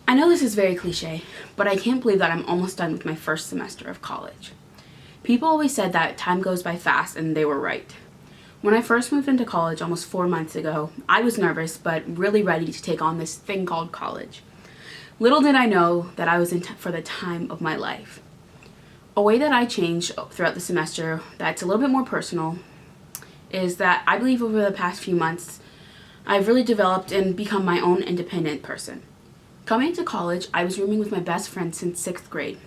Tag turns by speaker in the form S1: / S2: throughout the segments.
S1: I know this is very cliche, but I can't believe that I'm almost done with my first semester of college. People always said that time goes by fast, and they were right. When I first moved into college almost 4 months ago, I was nervous but really ready to take on this thing called college. Little did I know that I was in for the time of my life. A way that I changed throughout the semester that's a little bit more personal is that I believe over the past few months, I've really developed and become my own independent person. Coming to college, I was rooming with my best friend since 6th grade.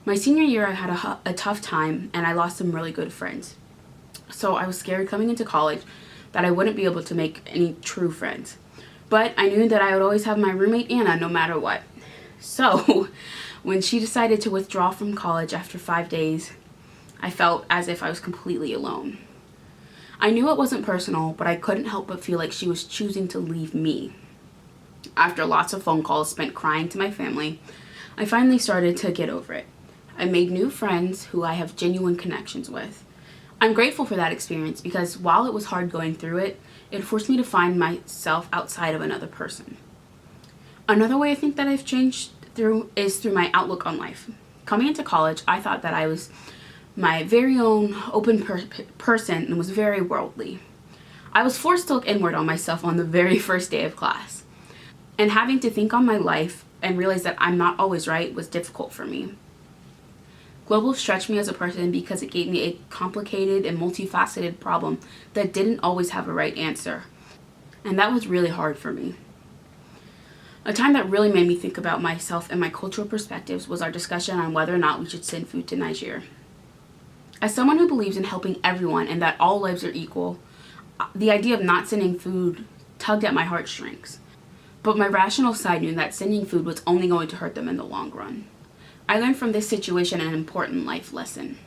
S1: My senior year, I had a tough time and I lost some really good friends. So I was scared coming into college that I wouldn't be able to make any true friends. But I knew that I would always have my roommate Anna no matter what. So when she decided to withdraw from college after 5 days, I felt as if I was completely alone. I knew it wasn't personal, but I couldn't help but feel like she was choosing to leave me. After lots of phone calls spent crying to my family, I finally started to get over it. I made new friends who I have genuine connections with. I'm grateful for that experience because while it was hard going through it, it forced me to find myself outside of another person. Another way I think that I've changed through my outlook on life. Coming into college, I thought that I was my very own open person and was very worldly. I was forced to look inward on myself on the very first day of class. And having to think on my life and realize that I'm not always right was difficult for me. Global stretched me as a person because it gave me a complicated and multifaceted problem that didn't always have a right answer. And that was really hard for me. A time that really made me think about myself and my cultural perspectives was our discussion on whether or not we should send food to Niger. As someone who believes in helping everyone and that all lives are equal, the idea of not sending food tugged at my heartstrings. But my rational side knew that sending food was only going to hurt them in the long run. I learned from this situation an important life lesson.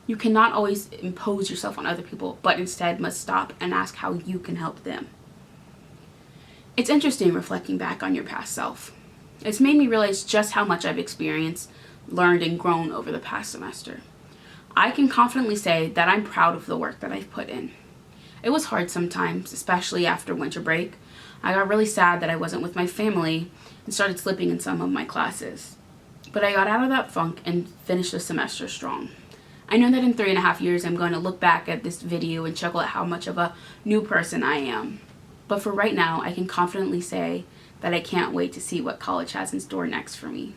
S1: You cannot always impose yourself on other people, but instead must stop and ask how you can help them. It's interesting reflecting back on your past self. It's made me realize just how much I've experienced, learned, and grown over the past semester. I can confidently say that I'm proud of the work that I've put in. It was hard sometimes, especially after winter break. I got really sad that I wasn't with my family and started slipping in some of my classes. But I got out of that funk and finished the semester strong. I know that in 3.5 years I'm going to look back at this video and chuckle at how much of a new person I am. But for right now, I can confidently say that I can't wait to see what college has in store next for me.